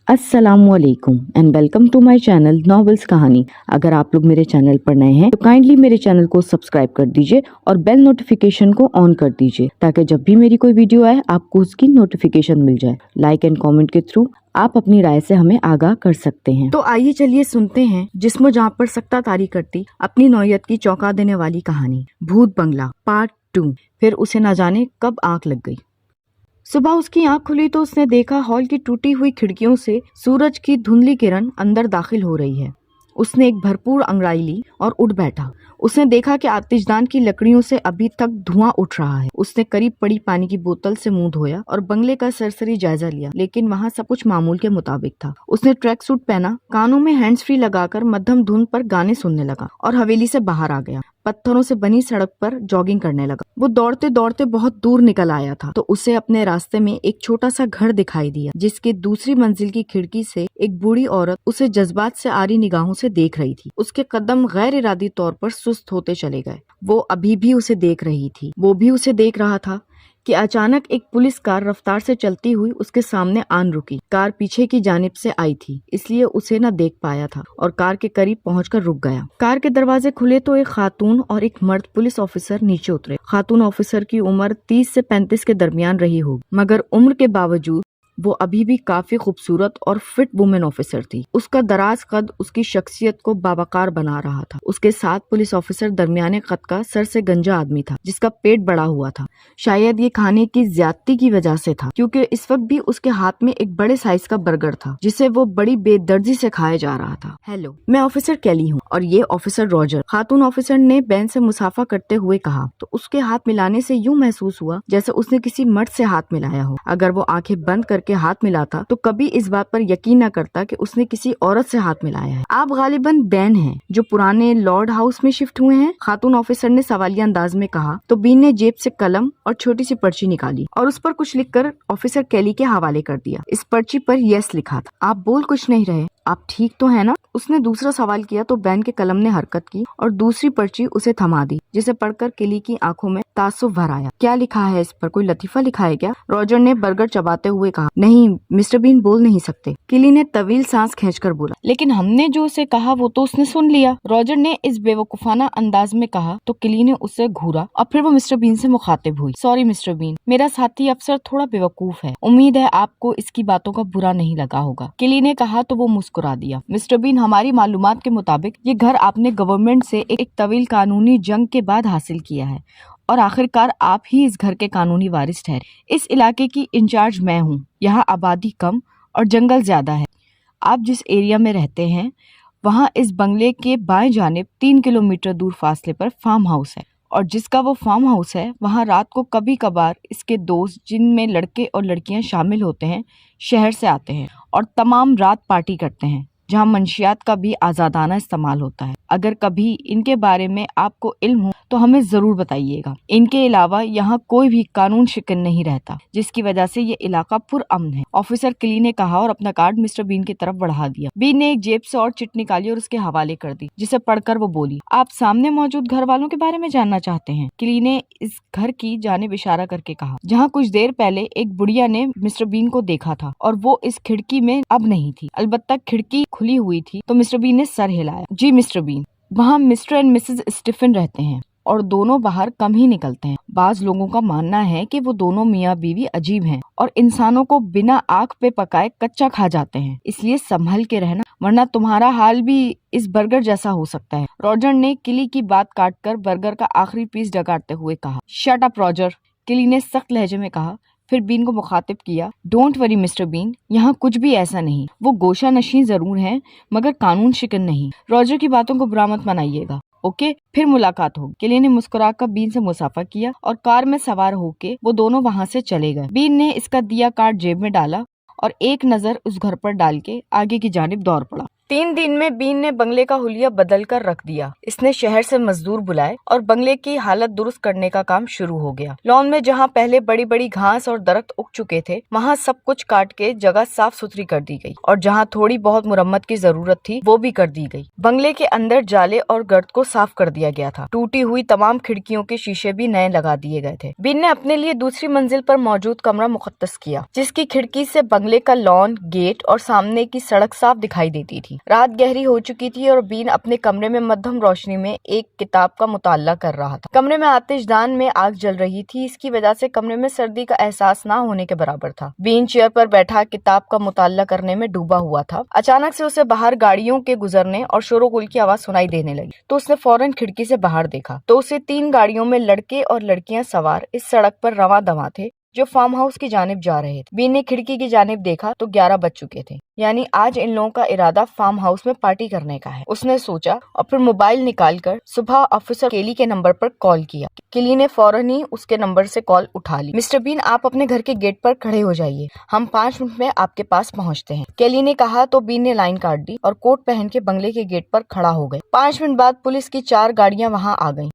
अस्सलामुअलैकुम and welcome to my channel novels कहानी। अगर आप लोग मेरे चैनल पर नए हैं तो काइंडली मेरे चैनल को सब्सक्राइब कर दीजिए और बेल नोटिफिकेशन को ऑन कर दीजिए ताकि जब भी मेरी कोई वीडियो आए आपको उसकी नोटिफिकेशन मिल जाए। लाइक एंड कमेंट के थ्रू आप अपनी राय से हमें आगाह कर सकते हैं। तो आइए चलिए सुनते हैं जिस्म जहां पर सख्ता तारी करती अपनी नौयत की चौंका देने वाली कहानी भूत बंगला पार्ट 2। फिर उसे न जाने कब आंख लग गई। सुबह उसकी आंख खुली तो उसने देखा हॉल की टूटी हुई खिड़कियों से सूरज की धुंधली किरण अंदर दाखिल हो रही है। उसने एक भरपूर अंगड़ाई ली और उठ बैठा। उसने देखा कि आतिशदान की लकड़ियों से अभी तक धुआं उठ रहा है। उसने करीब पड़ी पानी की बोतल से मुंह धोया और बंगले का सरसरी जायजा लिया, लेकिन वहां सब कुछ मामूल के मुताबिक था। उसने ट्रैक सूट पहना, कानों में हैंड्स फ्री लगाकर मध्यम धुन पर गाने सुनने लगा और हवेली से बाहर आ गया। पत्थरों से बनी सड़क पर जॉगिंग करने लगा। वो दौड़ते दौड़ते बहुत दूर निकल आया था तो उसे अपने रास्ते में एक छोटा सा घर दिखाई दिया, जिसके दूसरी मंजिल की खिड़की से एक बूढ़ी औरत उसे जज्बात से आरी निगाहों से देख रही थी। उसके कदम गैर इरादी तौर पर सुस्त होते चले गए। वो अभी भी उसे देख रही थी, वो भी उसे देख रहा था कि अचानक एक पुलिस कार रफ्तार से चलती हुई उसके सामने आन रुकी। कार पीछे की जानिब से आई थी, इसलिए उसे न देख पाया था और कार के करीब पहुंचकर रुक गया। कार के दरवाजे खुले तो एक खातून और एक मर्द पुलिस ऑफिसर नीचे उतरे। खातून ऑफिसर की उम्र 30 से 35 के दरमियान रही होगी, मगर उम्र के बावजूद वो अभी भी काफी खूबसूरत और फिट वुमेन ऑफिसर थी। उसका दराज कद उसकी शख्सियत को बावकार बना रहा था। उसके साथ पुलिस ऑफिसर दरमियाने कद का सर से गंजा आदमी था, जिसका पेट बड़ा हुआ था। शायद ये खाने की ज्यादती की वजह से था, क्योंकि इस वक्त भी उसके हाथ में एक बड़े साइज का बर्गर था, जिसे वो बड़ी बेदर्दी से खाया जा रहा था। हेलो, मैं ऑफिसर कैली हूँ और ये ऑफिसर रॉजर, खातून ऑफिसर ने बैन से मुसाफा करते हुए कहा तो उसके हाथ मिलाने से यूं महसूस हुआ जैसे उसने किसी मर्द से हाथ मिलाया हो। अगर वो आंखें बंद के हाथ मिलाता तो कभी इस बात पर यकीन न करता कि उसने किसी औरत से हाथ मिलाया है। आप गालिबन बैन हैं जो पुराने लॉर्ड हाउस में शिफ्ट हुए हैं, खातून ऑफिसर ने सवालिया अंदाज में कहा तो बीन ने जेब से कलम और छोटी सी पर्ची निकाली और उस पर कुछ लिखकर ऑफिसर कैली के हवाले कर दिया। इस पर्ची पर यस लिखा था। आप बोल कुछ नहीं रहे, आप ठीक तो है ना? उसने दूसरा सवाल किया तो बैन के कलम ने हरकत की और दूसरी पर्ची उसे थमा दी, जिसे पढ़कर किली की आंखों में तासुब भर आया। क्या लिखा है इस पर? कोई लतीफा लिखा है क्या? रॉजर ने बर्गर चबाते हुए कहा। नहीं, मिस्टर बीन बोल नहीं सकते। किली ने तवील सांस खींचकर बोला। लेकिन हमने जो उसे कहा वो तो उसने सुन लिया, रॉजर ने इस बेवकूफाना अंदाज में कहा तो किली ने उससे घूरा और फिर वो मिस्टर बीन से मुखातिब हुई। सॉरी मिस्टर बीन, मेरा साथी अफसर थोड़ा बेवकूफ है। उम्मीद है आपको इसकी बातों का बुरा नहीं लगा होगा, किली ने कहा तो वो मुस्कुरा दिया। मिस्टर बीन, हमारी मालूमात के मुताबिक ये घर आपने गवर्नमेंट से एक तवील कानूनी जंग के बाद हासिल किया है और आखिरकार आप ही इस घर के कानूनी वारिस ठहरे। इस इलाके की इंचार्ज मैं हूँ। यहाँ आबादी कम और जंगल ज्यादा है। आप जिस एरिया में रहते हैं वहाँ इस बंगले के बाएं जानिब 3 किलोमीटर दूर फासले पर फार्म हाउस है और जिसका वो फार्म हाउस है वहाँ रात को कभी कभार इसके दोस्त, जिनमें लड़के और लड़कियां शामिल होते हैं, शहर से आते हैं और तमाम रात पार्टी करते हैं, जहाँ मंशियात का भी आजादाना इस्तेमाल होता है। अगर कभी इनके बारे में आपको इल्म हो तो हमें जरूर बताइएगा। इनके अलावा यहाँ कोई भी कानून शिकन नहीं रहता, जिसकी वजह से ये इलाका पुरअमन है, ऑफिसर किली ने कहा और अपना कार्ड मिस्टर बीन की तरफ बढ़ा दिया। बीन ने एक जेब से और चिट निकाली और उसके हवाले कर दी, जिसे पढ़कर वो बोली, आप सामने मौजूद घर वालों के बारे में जानना चाहते हैं? किली ने इस घर की जानिब इशारा करके कहा, जहाँ कुछ देर पहले एक बुढ़िया ने मिस्टर बीन को देखा था और वो इस खिड़की में अब नहीं थी। अलबत्ता खिड़की खुली हुई थी तो मिस्टर बीन ने सर हिलाया। जी मिस्टर बीन, वहाँ मिस्टर एंड मिसेस स्टीफन रहते हैं और दोनों बाहर कम ही निकलते हैं। बाज लोगों का मानना है कि वो दोनों मियाँ बीवी अजीब हैं और इंसानों को बिना आग पे पकाए कच्चा खा जाते हैं, इसलिए संभल के रहना वरना तुम्हारा हाल भी इस बर्गर जैसा हो सकता है। रॉजर ने किली की बात काटकर बर्गर का आखिरी पीस डगाड़ते हुए कहा। शट अप रॉजर, किली ने सख्त लहजे में कहा। फिर बीन को मुखातिब किया। डोंट वरी मिस्टर बीन, यहाँ कुछ भी ऐसा नहीं। वो गोशा नशीं जरूर हैं मगर कानून शिकन नहीं। रॉजर की बातों को बुरा मत मनाइएगा, ओके? फिर मुलाकात होगी। किली ने मुस्कुराकर बीन से मुसाफा किया और कार में सवार होके वो दोनों वहाँ से चले गए। बीन ने इसका दिया कार्ड जेब में डाला और एक नजर उस घर पर डाल के आगे की जानिब दौड़ पड़ा। 3 दिन में बीन ने बंगले का हुलिया बदल कर रख दिया। इसने शहर से मजदूर बुलाए और बंगले की हालत दुरुस्त करने का काम शुरू हो गया। लॉन में जहाँ पहले बड़ी बड़ी घास और दरख्त उग चुके थे, वहाँ सब कुछ काट के जगह साफ सुथरी कर दी गई और जहाँ थोड़ी बहुत मुरम्मत की जरूरत थी वो भी कर दी गई। बंगले के अंदर जाले और गर्द को साफ कर दिया गया था। टूटी हुई तमाम खिड़कियों के शीशे भी नए लगा दिए गए थे। बीन ने अपने लिए दूसरी मंजिल पर मौजूद कमरा मुखत्तस किया, जिसकी खिड़की से बंगले का लॉन, गेट और सामने की सड़क साफ दिखाई देती थी। रात गहरी हो चुकी थी और बीन अपने कमरे में मध्यम रोशनी में एक किताब का मुताला कर रहा था। कमरे में आतिशदान में आग जल रही थी, इसकी वजह से कमरे में सर्दी का एहसास ना होने के बराबर था। बीन चेयर पर बैठा किताब का मुताला करने में डूबा हुआ था। अचानक से उसे बाहर गाड़ियों के गुजरने और शोरगुल की आवाज सुनाई देने लगी, तो उसने फौरन खिड़की से बाहर देखा तो उसे 3 गाड़ियों में लड़के और लड़कियां सवार इस सड़क पर रवां दवां थे जो फार्म हाउस की जानिब जा रहे थे। बीन ने खिड़की की जानिब देखा तो 11 बज चुके थे, यानी आज इन लोगों का इरादा फार्म हाउस में पार्टी करने का है, उसने सोचा और फिर मोबाइल निकालकर सुबह ऑफिसर केली के नंबर पर कॉल किया। केली ने फौरन ही उसके नंबर से कॉल उठा ली। मिस्टर बीन, आप अपने घर के गेट पर खड़े हो जाइए, हम 5 मिनट में आपके पास पहुंचते हैं, केली ने कहा तो बीन ने लाइन काट दी और कोट पहन के बंगले के गेट पर खड़ा हो गए। 5 मिनट बाद पुलिस की 4 गाड़ियां वहां आ गईं।